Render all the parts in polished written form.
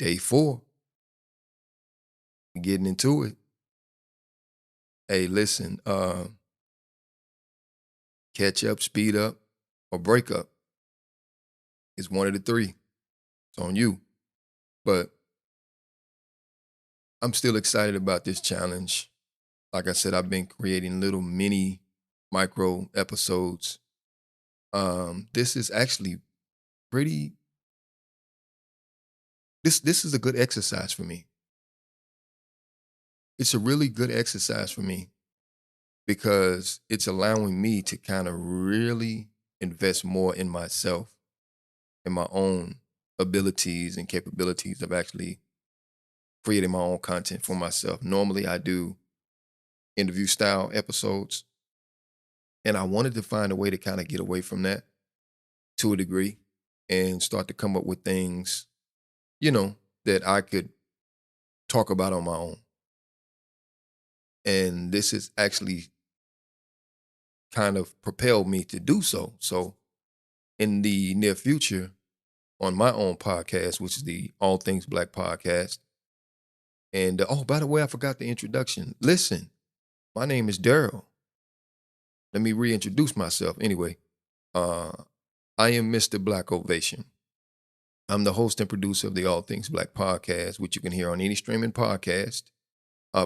Day 4, we getting into it. Hey, listen, catch up, speed up, or break up. It's one of the three. It's on you. But I'm still excited about this challenge. Like I said, I've been creating little mini micro episodes. This is actually pretty this is a good exercise for me. It's a really good exercise for me because it's allowing me to kind of really invest more in myself, in my own abilities and capabilities of actually creating my own content for myself. Normally I do interview style episodes, and I wanted to find a way to kind of get away from that to a degree and start to come up with things, you know, that I could talk about on my own. And this has actually kind of propelled me to do so. So in the near future, on my own podcast, which is the All Things Black podcast. And oh, by the way, I forgot the introduction. Listen, my name is Daryl. Let me reintroduce myself. Anyway, uh, I am Mr. Black Ovation. I'm the host and producer of the All Things Black podcast, which you can hear on any streaming podcast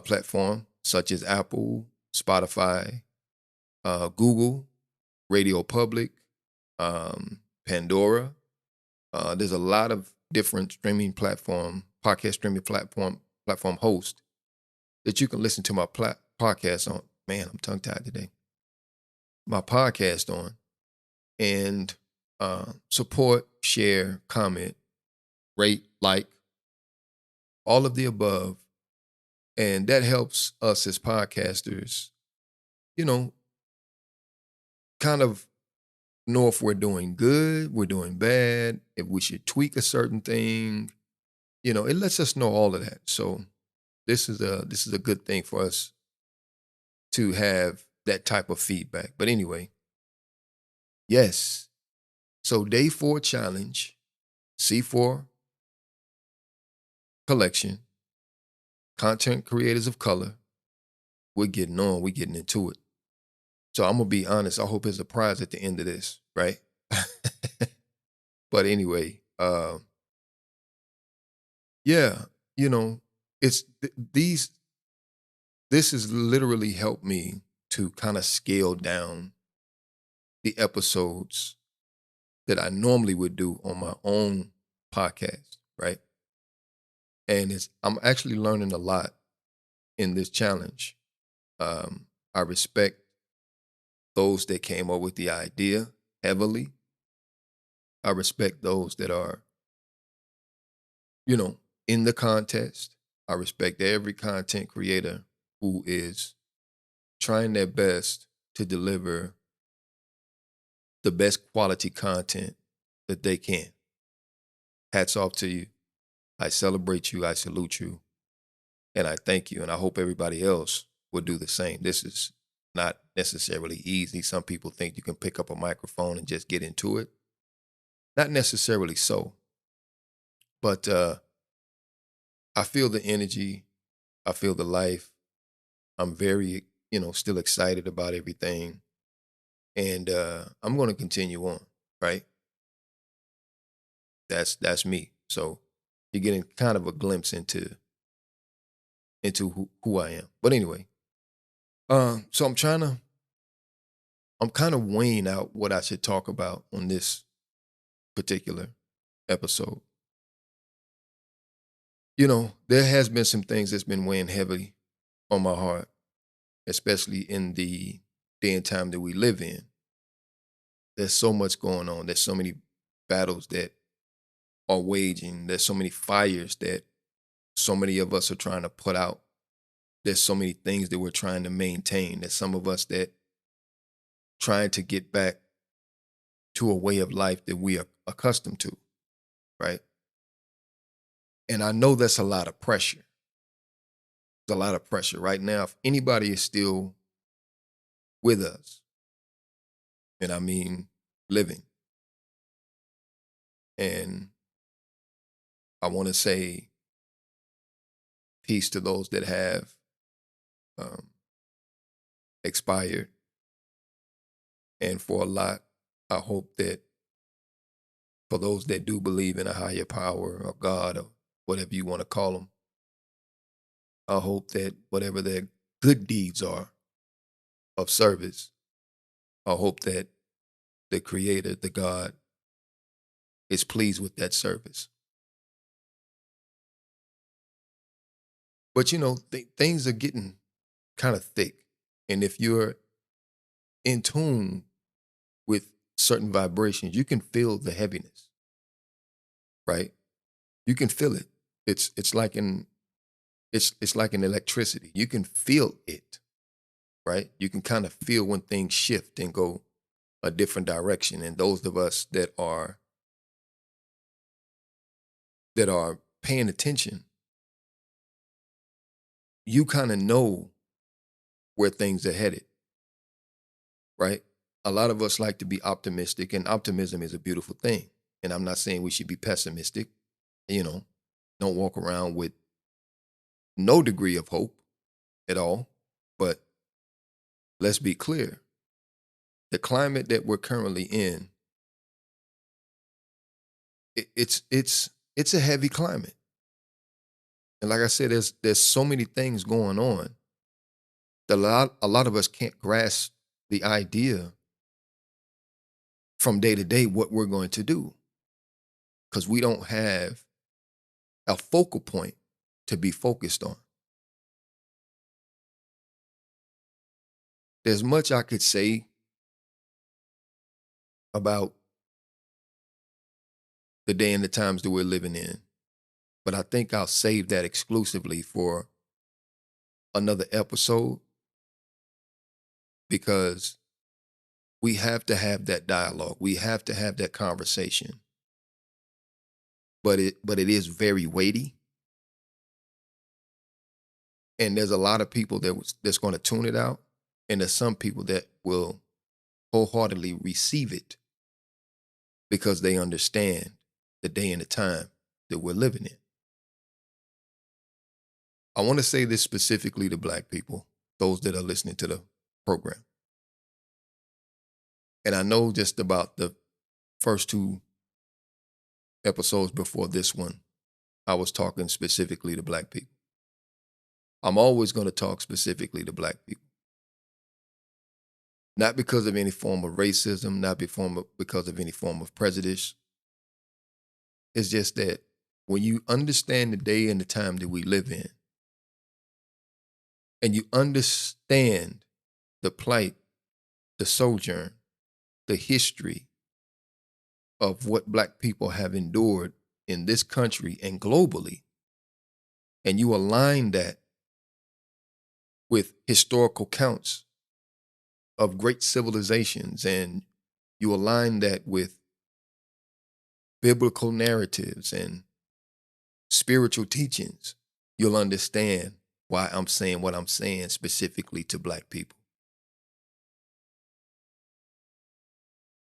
platform, such as Apple, Spotify, Google, Radio Public, Pandora. There's a lot of different streaming podcast streaming platform hosts that you can listen to my podcast on. Man, I'm tongue tied today. My podcast on, and support, share, comment, rate, like, all of the above. And that helps us as podcasters, you know, kind of know if we're doing good, we're doing bad, if we should tweak a certain thing. It lets us know all of that. So this is a good thing for us to have that type of feedback. But anyway, yes. So day 4 challenge, C4 collection, content creators of color. We're getting on, we're getting into it. So I'm gonna be honest, I hope there's a prize at the end of this, right? But anyway, yeah, you know, it's these this has literally helped me to kind of scale down the episodes that I normally would do on my own podcast, right? And I'm actually learning a lot in this challenge. I respect those that came up with the idea heavily. I respect those that are, in the contest. I respect every content creator who is trying their best to deliver the best quality content that they can. Hats off to you. I celebrate you. I salute you. And I thank you. And I hope everybody else will do the same. This is not necessarily easy. Some people think you can pick up a microphone and just get into it. Not necessarily so. But I feel the energy. I feel the life. I'm very, still excited about everything. And I'm going to continue on, right? That's me. So you're getting kind of a glimpse into who I am. But anyway, so I'm kind of weighing out what I should talk about on this particular episode. There has been some things that's been weighing heavily on my heart, especially in the day and time that we live in. There's so much going on. There's so many battles that are waging. There's so many fires that so many of us are trying to put out. There's so many things that we're trying to maintain. There's some of us that trying to get back to a way of life that we are accustomed to, right? And I know that's a lot of pressure. There's a lot of pressure right now. If anybody is still with us, and I mean living, and I want to say peace to those that have um, expired. And for a lot, I hope that for those that do believe in a higher power or God or whatever you want to call them, I hope that whatever their good deeds are of service, I hope that the Creator, the God, is pleased with that service. But things are getting kind of thick. And if you're in tune with certain vibrations, you can feel the heaviness, right? You can feel it. It's like it's like an electricity. You can feel it, right? You can kind of feel when things shift and go a different direction. And those of us that are paying attention, you kind of know where things are headed, right? A lot of us like to be optimistic, and optimism is a beautiful thing. And I'm not saying we should be pessimistic, you know, don't walk around with no degree of hope at all. But let's be clear, the climate that we're currently in, it's a heavy climate. And like I said, there's so many things going on that a lot of us can't grasp the idea from day to day what we're going to do, because we don't have a focal point to be focused on. There's much I could say about the day and the times that we're living in, but I think I'll save that exclusively for another episode, because we have to have that dialogue. We have to have that conversation. But it is very weighty, and there's a lot of people that's going to tune it out, and there's some people that will wholeheartedly receive it because they understand the day and the time that we're living in. I want to say this specifically to Black people, those that are listening to the program. And I know just about the first two episodes before this one, I was talking specifically to Black people. I'm always going to talk specifically to Black people. Not because of any form of racism, not because of any form of prejudice. It's just that when you understand the day and the time that we live in, and you understand the plight, the sojourn, the history of what Black people have endured in this country and globally, and you align that with historical counts of great civilizations, and you align that with biblical narratives and spiritual teachings, you'll understand why I'm saying what I'm saying specifically to Black people.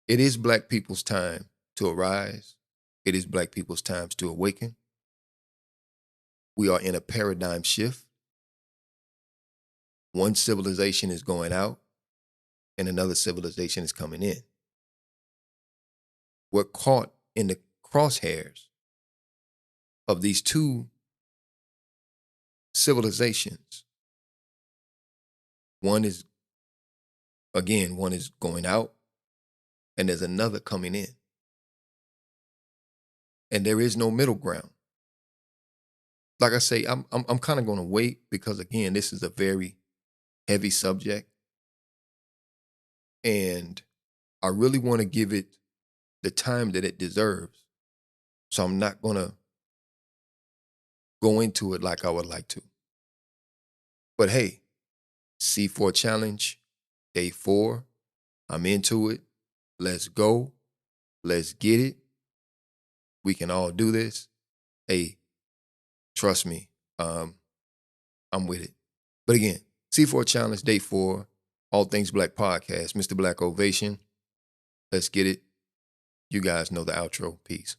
It is Black people's time to arise. It is Black people's times to awaken. We are in a paradigm shift. One civilization is going out and another civilization is coming in. We're caught in the crosshairs of these two civilizations. One is going out, and there's another coming in. And there is no middle ground. Like I say, I'm kind of going to wait, because again, this is a very heavy subject, and I really want to give it the time that it deserves. So I'm not going to go into it like I would like to. But hey, C4 Challenge, day 4, I'm into it. Let's go. Let's get it. We can all do this. Hey, trust me, I'm with it. But again, C4 Challenge, day 4, All Things Black podcast, Mr. Black Ovation. Let's get it. You guys know the outro. Peace.